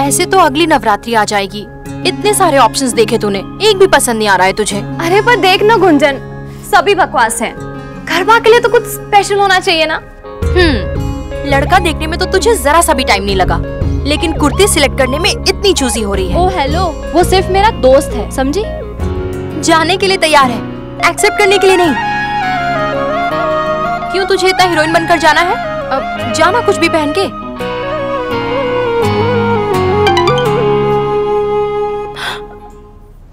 ऐसे तो अगली नवरात्रि आ जाएगी, इतने सारे ऑप्शंस देखे तूने, एक भी पसंद नहीं आ रहा है तुझे। अरे पर देख ना गुंजन, सभी बकवास है। गरबा के लिए तो कुछ स्पेशल होना चाहिए ना। लड़का देखने में तो तुझे जरा सा भी टाइम नहीं लगा, लेकिन कुर्ती सिलेक्ट करने में इतनी चूजी हो रही है। ओ हेलो, वो सिर्फ मेरा दोस्त है, समझी? जाने के लिए तैयार है, एक्सेप्ट करने के लिए नहीं। क्यों तुझे इतना हीरोइन बनकर जाना है? अब जाना कुछ भी पहन के।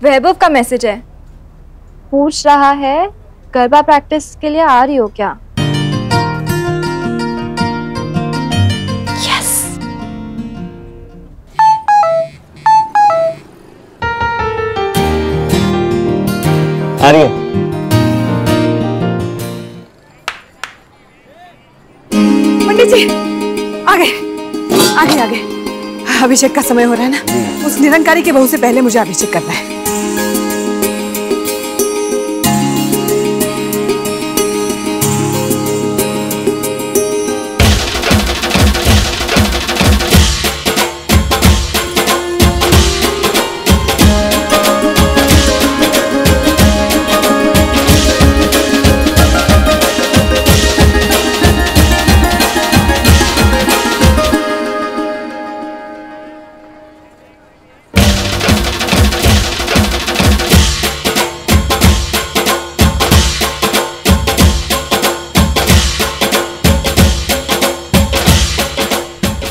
वैभव का मैसेज है, पूछ रहा है गरबा प्रैक्टिस के लिए आ रही हो क्या? यस। आ रही है। पंडित जी आ गए। अभिषेक का समय हो रहा है ना, उस निरंकारी के बहू से पहले मुझे अभिषेक करना है।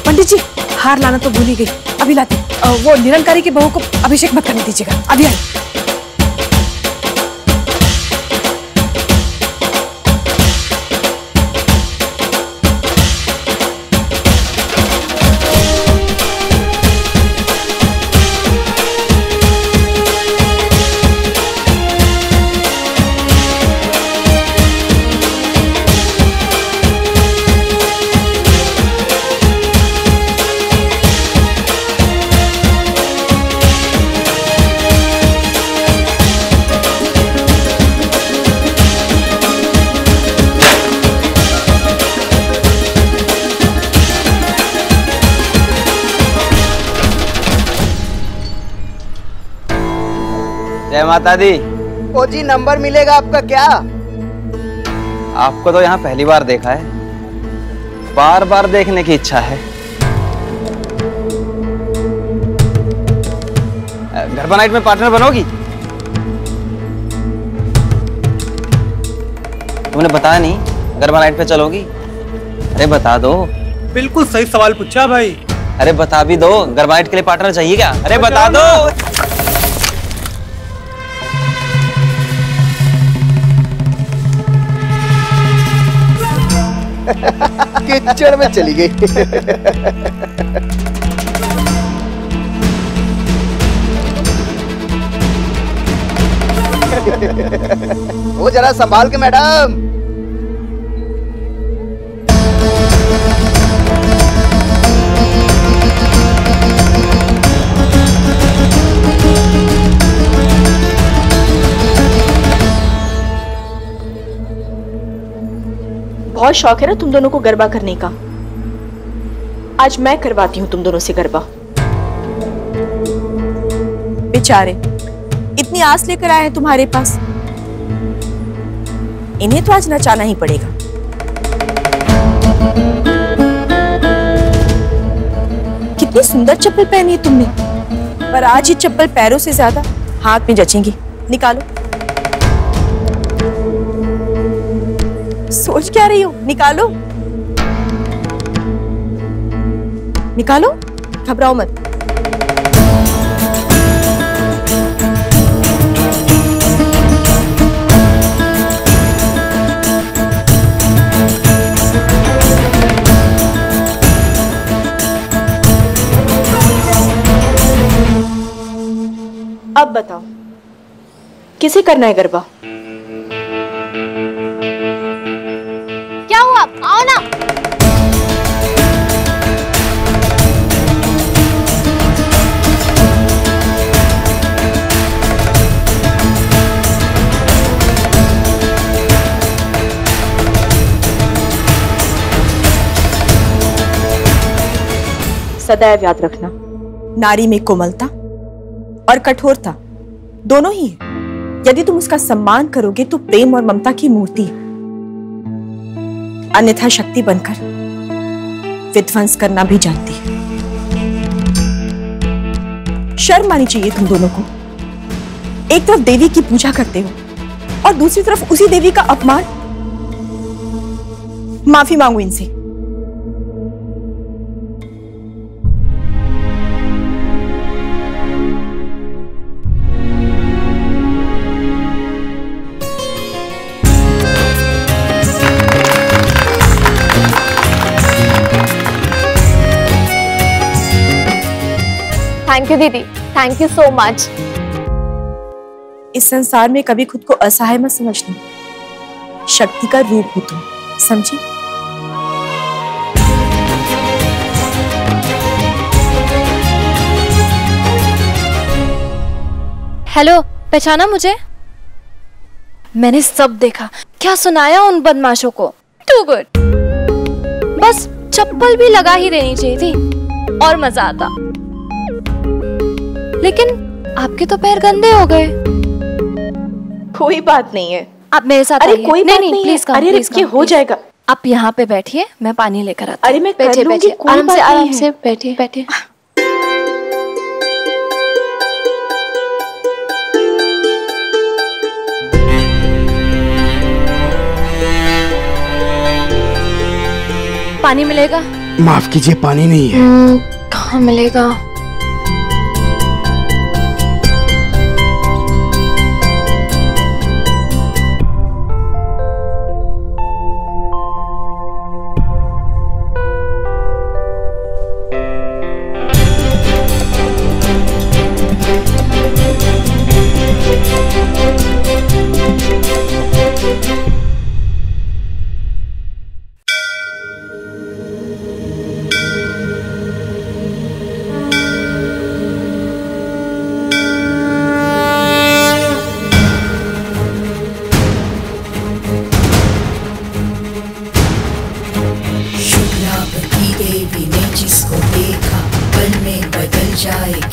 पंडित जी हार लाना तो भूल ही गई, अभी लाती। वो निरंकारी की बहू को अभिषेक मत करने दीजिएगा, अभी आई। जय माता दी। ओ जी नंबर मिलेगा आपका क्या? आपको तो यहाँ पहली बार देखा है, बार बार देखने की इच्छा है। गरबा नाइट में पार्टनर बनोगी? तुमने बताया नहीं गरबा नाइट पे चलोगी? अरे बता दो। बिल्कुल सही सवाल पूछा भाई। अरे बता भी दो, गरबा नाइट के लिए पार्टनर चाहिए क्या? अरे बता दो। कीचड़ में चली गई। वो जरा संभाल के मैडम। बहुत शौक है ना तुम दोनों को गरबा करने का। आज मैं करवाती हूँ तुम दोनों से गरबा। बेचारे इतनी आस लेकर आए हैं तुम्हारे पास, इन्हें तो आज नचाना ही पड़ेगा। कितनी सुंदर चप्पल पहनी है तुमने, पर आज ये चप्पल पैरों से ज्यादा हाथ में जचेंगी। निकालो। सोच क्या रही हो? निकालो निकालो, घबराओ मत। अब बताओ किसे करना है गरबा? क्या हुआ? आओ ना। सदैव याद रखना, नारी में कोमलता और कठोरता दोनों ही है। यदि तुम उसका सम्मान करोगे तो प्रेम और ममता की मूर्ति है, अन्यथा शक्ति बनकर विध्वंस करना भी जानती है। शर्म आनी चाहिए तुम दोनों को। एक तरफ देवी की पूजा करते हो और दूसरी तरफ उसी देवी का अपमान। माफी मांगो इनसे। थैंक यू दीदी, थैंक यू सो मच। इस संसार में कभी खुद को असहाय मत समझना। शक्ति का रूप हो तुम, समझी? हेलो, पहचाना मुझे? मैंने सब देखा, क्या सुनाया उन बदमाशों को। Too good. बस चप्पल भी लगा ही देनी चाहिए थी और मजा आता। लेकिन आपके तो पैर गंदे हो गए। कोई बात नहीं है, आप मेरे साथ अरे आइए। कोई बात नहीं प्लीज है। अरे ये हो जाएगा। आप यहाँ पे बैठिए, मैं पानी लेकर आती हूँ। अरे मैं कर बैठिए लूंगी, बैठिए, कोई आराम बात से नहीं आराम है। से बैठिए बैठिए। पानी मिलेगा? माफ कीजिए, पानी नहीं है। कहाँ मिलेगा?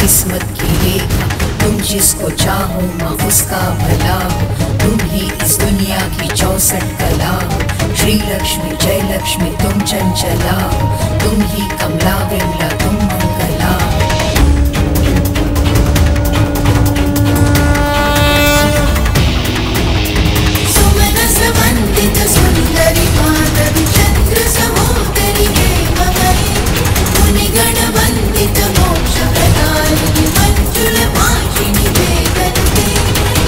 किस्मत की रेखा, तुम जिसको चाहो माँ उसका भला हो, तुम ही इस दुनिया की 64 कला हो। श्री लक्ष्मी जय लक्ष्मी तुम चंचला हो, तुम ही कमला विमला तुम मंगला हो। सुमनस वंदित सुंदरी माधवी चंद्र सहोदरी हेमवती, मुनिगण वंदित मोक्ष प्रदायिनी मंजुल भाषिणी वेदन्ते,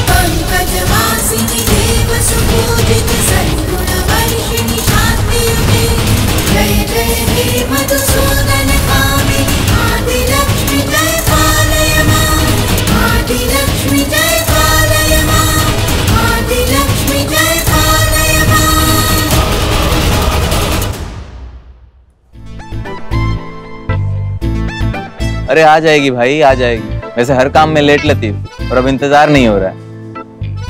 पंकजवासिनी देव सुपूजित सद्गुण वर्षिणी शान्तियुते। जय जय हे मधुसूदन कामिनी आदिलक्ष्मी जय पालय मां, आदिलक्ष्मी जय पालय मां, आदिलक्ष्मी जय पालय मां। अरे आ जाएगी भाई, आ जाएगी। वैसे हर काम में लेट लेती है और अब इंतजार नहीं हो रहा है।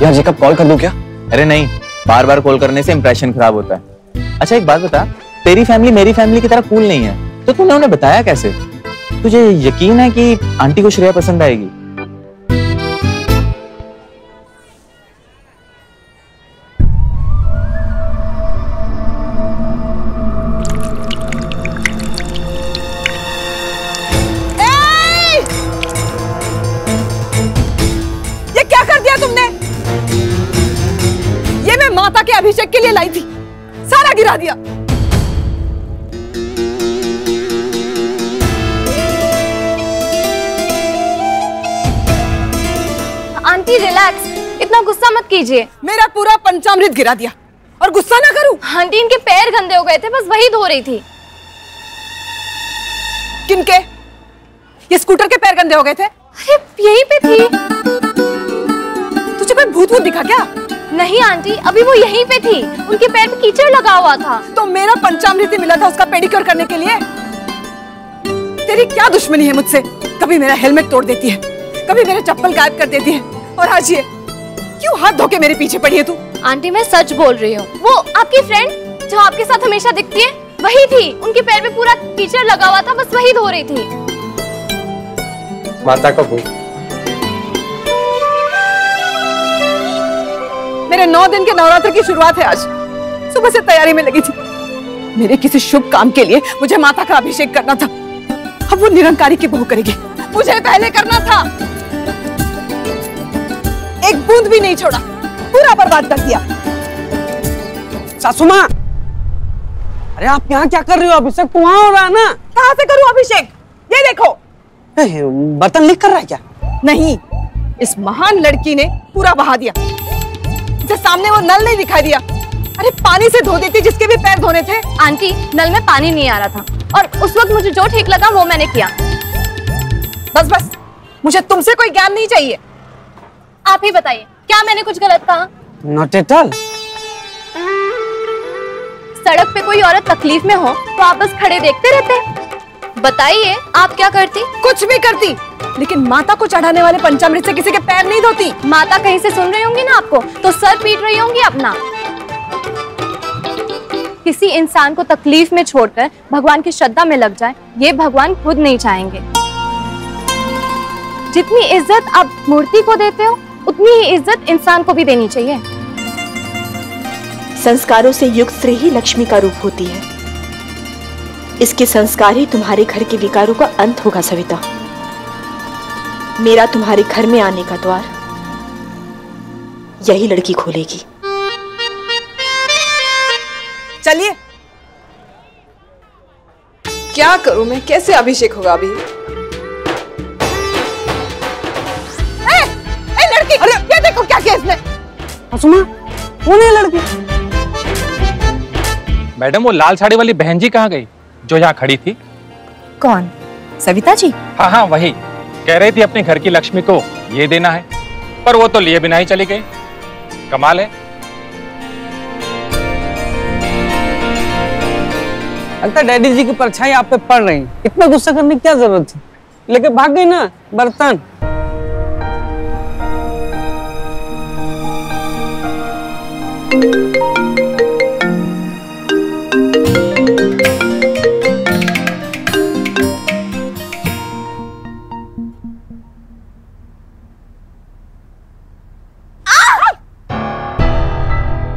यार जेकब कॉल कर दूं क्या? अरे नहीं, बार बार कॉल करने से इंप्रेशन खराब होता है। अच्छा एक बात बता, तेरी फैमिली मेरी फैमिली की तरह कूल नहीं है, तो तूने उन्हें बताया कैसे? तुझे यकीन है कि आंटी को श्रेया पसंद आएगी? ये क्या कर दिया तुमने? ये मैं माता के अभिषेक के लिए लाई थी, सारा गिरा दिया। आंटी रिलैक्स, इतना गुस्सा मत कीजिए। मेरा पूरा पंचामृत गिरा दिया और गुस्सा ना करूं? आंटी इनके पैर गंदे हो गए थे, बस वही धो रही थी। किनके? ये स्कूटर के पैर गंदे हो गए थे? अरे यहीं पे थी। तुझे कोई भूत भूत दिखा क्या? नहीं आंटी, अभी वो यहीं पे थी, उनके पैर पे कीचड़ लगा हुआ था। तो मेरा पंचामृत मिला था उसका पेडिक्योर करने के लिए। तेरी क्या दुश्मनी है मुझसे? कभी मेरा हेलमेट तोड़ देती है, कभी मेरे चप्पल गायब कर देती है, और आज ये क्यों हाथ धो के मेरे पीछे पड़ी है तू? आंटी मैं सच बोल रही हूँ। वो आपकी फ्रेंड जो आपके साथ हमेशा दिखती है, वही थी, उनके पैर में पूरा कीचड़ लगा हुआ था, बस वही धो रही थी। माता का भोग। मेरे 9 दिन के नवरात्र की शुरुआत है आज। सुबह से तैयारी में लगी थी। मेरे किसी शुभ काम के लिए मुझे माता का अभिषेक करना था। अब वो निरंकारी की बहू करेगी, मुझे पहले करना था। एक बूंद भी नहीं छोड़ा, पूरा बर्बाद कर दिया। सासू माँ, अरे आप यहाँ क्या कर रही हो? अभिषेक तो वहाँ हो रहा है ना। कहाँ से करूँ अभिषेक? ये देखो। बर्तन लीक कर रहा है क्या? नहीं, इस महान लड़की ने पूरा बहा दिया। इसे सामने वो नल नहीं दिखाई दिया। अरे पानी से धो देती, जिसके भी पैर धोने थे। आंटी, नल में पानी नहीं आ रहा था और उस वक्त मुझे जो ठीक लगा वो मैंने किया। बस बस, मुझे तुमसे कोई ज्ञान नहीं चाहिए। आप ही बताइए, क्या मैंने कुछ गलत कहा? Not at all. सड़क पे कोई औरत तकलीफ में हो तो आप बस खड़े देखते रहते? बताइए, आप क्या करती? कुछ भी करती, लेकिन माता को चढ़ाने वाले पंचामृत से किसी के पैर नहीं धोती। माता कहीं से सुन रही होंगी ना आपको, तो सर पीट रही होंगी अपना। किसी इंसान को तकलीफ में छोड़कर भगवान की श्रद्धा में लग जाए, ये भगवान खुद नहीं चाहेंगे। जितनी इज्जत आप मूर्ति को देते हो, उतनी ही इज्जत इंसान को भी देनी चाहिए। संस्कारों से युक्त स्त्री ही लक्ष्मी का रूप होती है। इसके संस्कार ही तुम्हारे घर के विकारों का अंत होगा सविता। मेरा तुम्हारे घर में आने का द्वार यही लड़की खोलेगी। चलिए। क्या करूं मैं? कैसे अभिषेक होगा अभी? लड़की, अरे ये देखो क्या किया इसने। कौन है लड़की? मैडम, वो लाल साड़ी वाली बहन जी कहाँ गई जो यहाँ खड़ी थी? कौन? सविता जी? हाँ हाँ, वही। कह रही थी अपने घर की लक्ष्मी को ये देना है, पर वो तो लिए बिना ही चली गई। कमाल है। लगता है डैडी जी की परछाई आप पे पड़ रही। इतना गुस्सा करने की क्या जरूरत थी? लेके भाग गई ना बर्तन।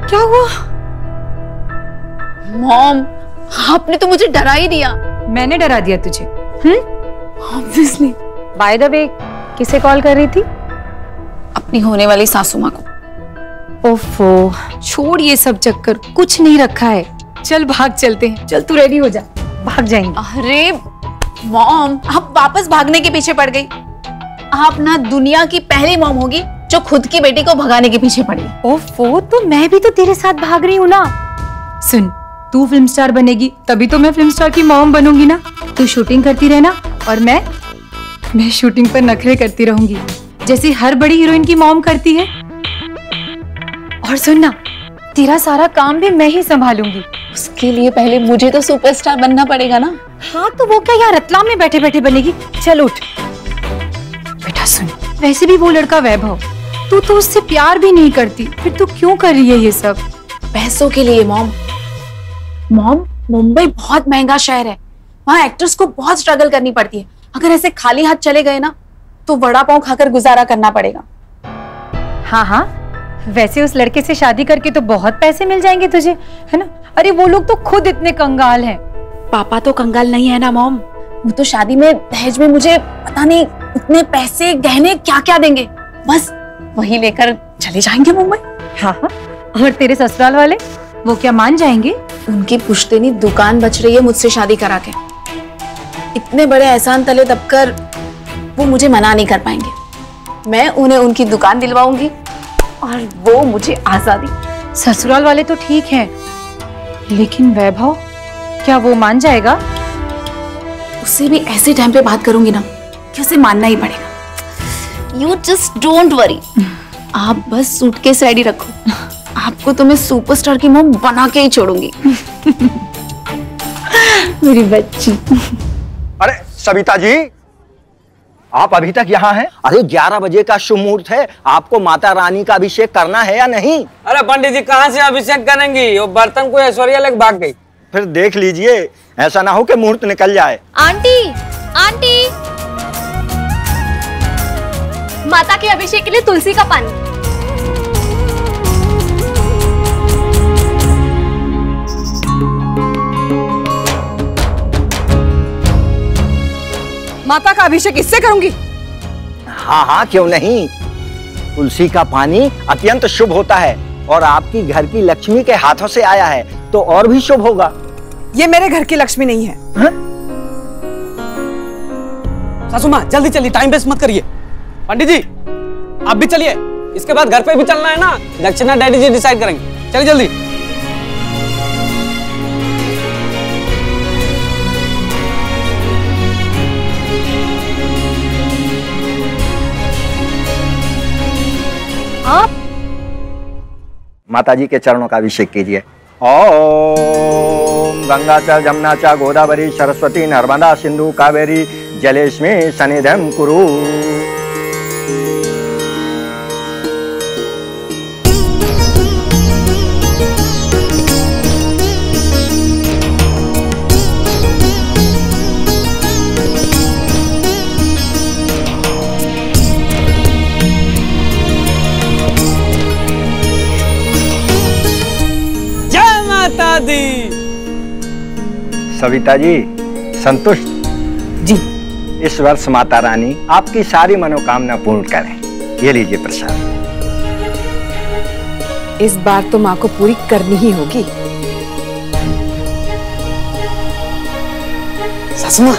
क्या हुआ? मॉम, आपने तो मुझे डरा ही दिया। मैंने डरा दिया तुझे? ऑब्वियसली। बाय द वे, किसे कॉल कर रही थी? अपनी होने वाली सासू माँ को। ओफो, छोड़ ये सब चक्कर, कुछ नहीं रखा है। चल भाग चलते हैं। चल तू रेडी हो जा, भाग जाएंगे। अरे मॉम, आप वापस भागने के पीछे पड़ गई। आप ना दुनिया की पहली मॉम होगी जो खुद की बेटी को भगाने के पीछे पड़ी। ओफो, तो मैं भी तो तेरे साथ भाग रही हूँ ना। सुन, तू फिल्म स्टार बनेगी तभी तो मैं फिल्म स्टार की मॉम बनूंगी ना। तू शूटिंग करती रहना और मैं शूटिंग पर नखरे करती रहूंगी, जैसे हर बड़ी हीरोइन की मॉम करती है। और सुन ना, तेरा सारा काम भी मैं ही संभालूंगी। उसके लिए पहले मुझे तो सुपरस्टार बनना पड़ेगा ना। हाँ, तो वो क्या यहाँ रतलाम में बैठे बैठे बनेगी? चल उठ। बेटा सुन, वैसे भी वो लड़का वैभव, तू तो उससे प्यार भी नहीं करती, फिर तू क्यों कर रही है ये सब? पैसों के लिए मॉम। मॉम, मुंबई बहुत महंगा शहर है, वहाँ एक्टर्स को बहुत स्ट्रगल करनी पड़ती है। अगर ऐसे खाली हाथ चले गए ना तो वड़ा पाव खाकर गुजारा करना पड़ेगा। हाँ हाँ, वैसे उस लड़के से शादी करके तो बहुत पैसे मिल जाएंगे तुझे, है ना? अरे वो लोग तो खुद इतने कंगाल हैं। पापा तो कंगाल नहीं है ना मॉम। वो तो शादी में दहेज में मुझे पता नहीं इतने पैसे गहने क्या क्या देंगे, बस वही लेकर चले जाएंगे मुंबई। हाँ हाँ, और तेरे ससुराल वाले वो क्या मान जाएंगे? उनकी पुश्तैनी दुकान बच रही है मुझसे शादी करा के। इतने बड़े एहसान तले दबकर वो मुझे मना नहीं कर पाएंगे। मैं उन्हें उनकी दुकान दिलवाऊंगी और वो मुझे आजादी। ससुराल वाले तो ठीक हैं, लेकिन वैभव, क्या वो मान जाएगा? उससे भी ऐसे टाइम पे बात करूंगी ना कि उसे मानना ही पड़ेगा। You just don't worry। आप बस सूटकेस रेडी रखो, आपको तो मैं सुपरस्टार की मॉम बना के ही छोड़ूंगी। मेरी बच्ची। अरे सविता जी, आप अभी तक यहाँ हैं? अरे 11 बजे का शुभ मुहूर्त है, आपको माता रानी का अभिषेक करना है या नहीं? अरे पंडित जी, कहाँ से अभिषेक करेंगी? वो बर्तन को ऐश्वर्या लेकर भाग गई। फिर देख लीजिए, ऐसा ना हो कि मुहूर्त निकल जाए। आंटी, आंटी, माता के अभिषेक के लिए तुलसी का पानी। माता का अभिषेक इससे करूंगी? हाँ हाँ, क्यों नहीं। तुलसी का पानी अत्यंत शुभ होता है और आपकी घर की लक्ष्मी के हाथों से आया है तो और भी शुभ होगा। ये मेरे घर की लक्ष्मी नहीं है। सासू माँ जल्दी चलिए, टाइम वेस्ट मत करिए। पंडित जी आप भी चलिए, इसके बाद घर पे भी चलना है ना, दक्षिणा डैडी जी डिसाइड करेंगे। चलिए जल्दी। आप माताजी के चरणों का अभिषेक कीजिए। ओम गंगा च जमुना च गोदावरी सरस्वती नर्मदा सिंधु कावेरी जलेस्मिन् सन्निधिं कुरु। सविता जी संतुष्ट? जी। इस वर्ष माता रानी आपकी सारी मनोकामना पूर्ण करें। ये लीजिए प्रसाद। इस बार तो माँ को पूरी करनी ही होगी। सासू माँ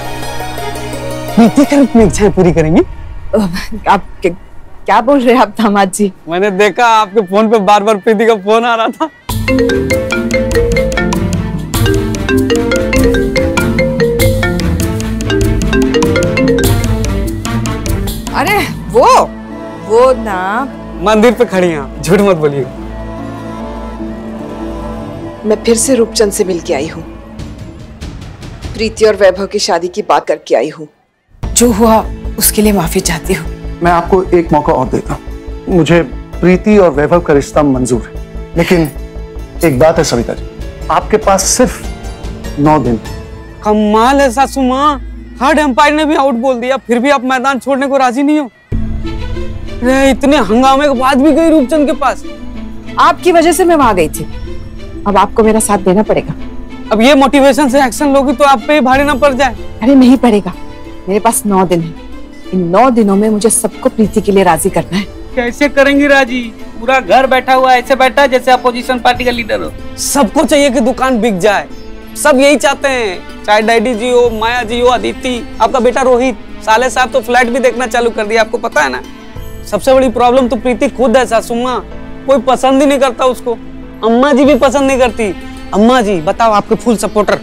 अपनी इच्छाएं पूरी करेंगी? आप क्या बोल रहे हैं आप दामाद जी? मैंने देखा आपके फोन पे बार बार प्रीति का फोन आ रहा था। अरे वो ना मंदिर पे खड़ी हैं, झूठ मत बोलिए। मैं फिर से रूपचंद से मिल के आई हूँ। प्रीति और वैभव की शादी की बात करके आई हूँ। जो हुआ उसके लिए माफी चाहती हूँ। मैं आपको एक मौका और देता हूँ। मुझे प्रीति और वैभव का रिश्ता मंजूर है, लेकिन एक बात है सविता जी, आपके पास सिर्फ 9 दिन। कमाल है सासू माँ, थर्ड एम्पायर ने भी आउट बोल दिया, फिर भी आप मैदान छोड़ने को राजी नहीं हो। इतने हंगामे के बाद भी गई रूपचंद के पास। आपकी वजह से मैं वहां गई थी, अब आपको मेरा साथ देना पड़ेगा। अब ये मोटिवेशन से एक्शन लोगी तो आप पे ही भारी ना पड़ जाए। अरे नहीं पड़ेगा, मेरे पास 9 दिन है। इन 9 दिनों में मुझे सबको प्रीति के लिए राजी करना है। कैसे करेंगी राजी? पूरा घर बैठा हुआ ऐसे बैठा जैसे अपोजिशन पार्टी का लीडर हो। सबको चाहिए कि दुकान बिक जाए, सब यही चाहते हैं, चाहे डैडी जी हो, माया जी हो, अदिति, आपका बेटा रोहित, साले साहब तो फ्लैट भी देखना चालू कर दिया, आपको पता है ना। सबसे बड़ी प्रॉब्लम तो प्रीति खुद है सासू माँ, कोई पसंद ही नहीं करता उसको। अम्मा जी भी पसंद नहीं करती। अम्मा जी बताओ, आपके फुल सपोर्टर,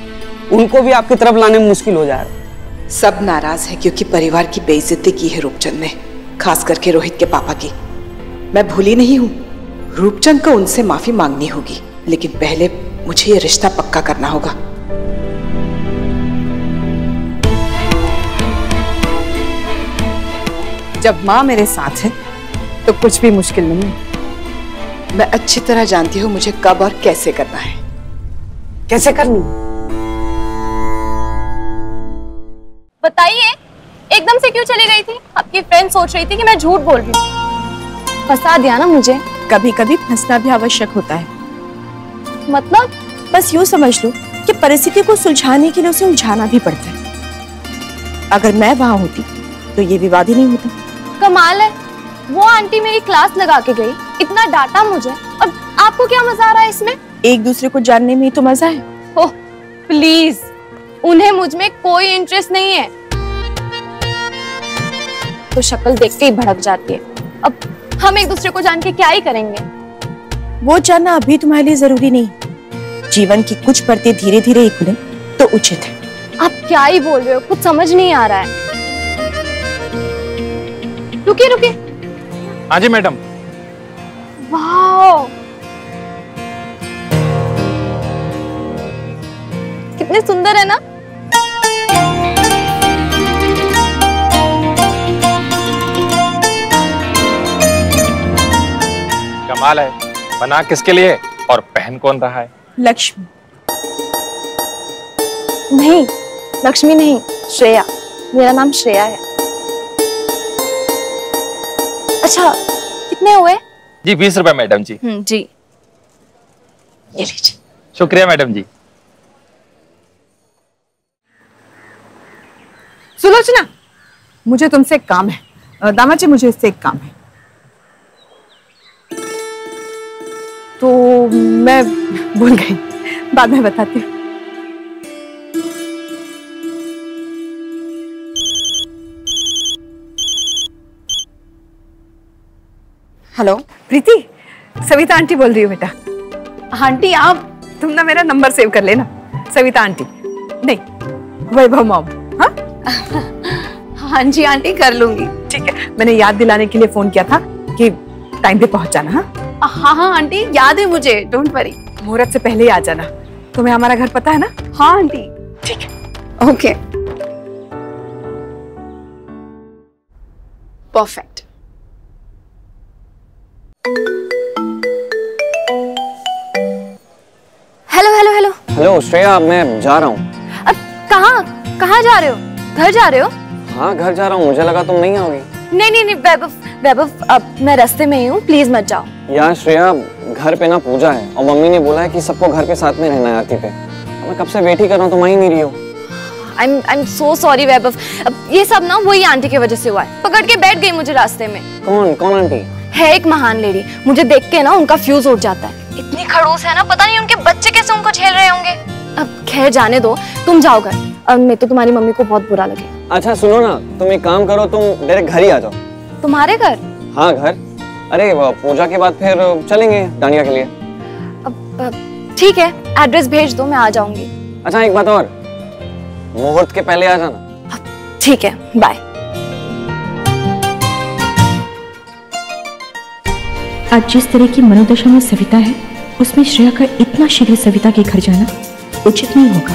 उनको भी आपकी तरफ लाने में मुश्किल हो जाएगा। सब नाराज है क्योंकि परिवार की बेइज्जती की है रूपचंद ने, खास करके रोहित के पापा की। मैं भूली नहीं हूँ, रूपचंद को उनसे माफी मांगनी होगी, लेकिन पहले मुझे ये रिश्ता पक्का करना होगा। जब माँ मेरे साथ है तो कुछ भी मुश्किल नहीं है। मैं अच्छी तरह जानती हूँ मुझे कब और कैसे करना है। कैसे करनी? बताइए, एकदम से क्यों चली गई थी? आपकी फ्रेंड सोच रही थी कि मैं झूठ बोल रही हूँ। फंसा दिया ना मुझे। कभी कभी फंसना भी आवश्यक होता है। मतलब? बस यूँ समझ लो कि परिस्थिति को सुलझाने के लिए उसे उलझाना भी पड़ता है। अगर मैं वहां होती तो ये विवाद ही नहीं होता। कमाल है, वो आंटी मेरी क्लास लगा के गई, इतना डांटा मुझे, और आपको क्या मजा आ रहा है इसमें? एक दूसरे को जानने में ही तो मजा है। ओह प्लीज, उन्हें मुझ में कोई इंटरेस्ट नहीं है। तो शक्ल देख के ही भड़क जाती है। अब हम एक दूसरे को जान के क्या ही करेंगे? वो जानना अभी तुम्हारे लिए जरूरी नहीं। जीवन की कुछ परतें धीरे धीरे ही खुले तो उचित है। आप क्या ही बोल रहे हो, कुछ समझ नहीं आ रहा है। रुकिए रुकिए। हाँ जी मैडम। वाह, कितने सुंदर है ना। कमाल है, बना किसके लिए और पहन कौन रहा है? लक्ष्मी। नहीं, लक्ष्मी नहीं, श्रेया। मेरा नाम श्रेया है। अच्छा, कितने हुए? जी 20 रुपए मैडम जी। जी, ये लीजिए। शुक्रिया मैडम जी। सुलोचना, मुझे तुमसे एक काम है। दामाद जी, मुझे इससे एक काम है। तो मैं भूल गई, बाद में बताती हूँ। हेलो प्रीति, सविता आंटी बोल रही हूँ बेटा। आंटी आप, तुम ना मेरा नंबर सेव कर लेना। सविता आंटी नहीं, वैभव मॉम। हाँ हाँ जी आंटी, कर लूंगी। ठीक है, मैंने याद दिलाने के लिए फोन किया था कि टाइम पे पहुंच जाना। हाँ हाँ आंटी, याद है मुझे, डोंट वरी। मुहूर्त से पहले ही आ जाना। तुम्हें हमारा घर पता है ना? हाँ आंटी। ठीक है, okay, perfect. Hello hello hello. Hello Shreya, मैं जा रहा हूँ। अब कहाँ जा रहे हो? घर जा रहे हो? हाँ घर जा रहा हूँ, मुझे लगा तुम नहीं आओगी। नहीं वैभव, अब मैं रास्ते में ही हूँ, प्लीज मत जाओ। यार श्रेया, घर पे ना पूजा है और मम्मी ने बोला है कि सबको घर पे साथ में रहना है आरती पे। मैं कब से वेट ही कर रहा हूँ, तुम आ ही नहीं रही हो। आई एम सो सॉरी वैभव, अब ये सब ना वही आंटी की वजह से हुआ है। पकड़ के बैठ गई मुझे रास्ते में। कौन आंटी? है एक महान लेडी, मुझे देख के ना उनका फ्यूज उठ जाता है। इतनी खड़ूस है ना, पता नहीं उनके बच्चे कैसे उनको झेल रहे होंगे। अब खैर जाने दो, तुम जाओ घर, अब नहीं तो तुम्हारी मम्मी को बहुत बुरा लगे। अच्छा सुनो ना, तुम एक काम करो, तुम डायरेक्ट घर ही आ जाओ। तुम्हारे घर? हाँ घर। अरे पूजा के बाद फिर चलेंगे डांडिया के लिए। अब ठीक है, एड्रेस भेज दो, मैं आ जाऊंगी। अच्छा एक बात और, मुहूर्त के पहले आ जाना। ठीक है, बाय। आज जिस तरह की मनोदशा में सविता है, उसमें श्रेया का इतना शीघ्र सविता के घर जाना उचित नहीं होगा।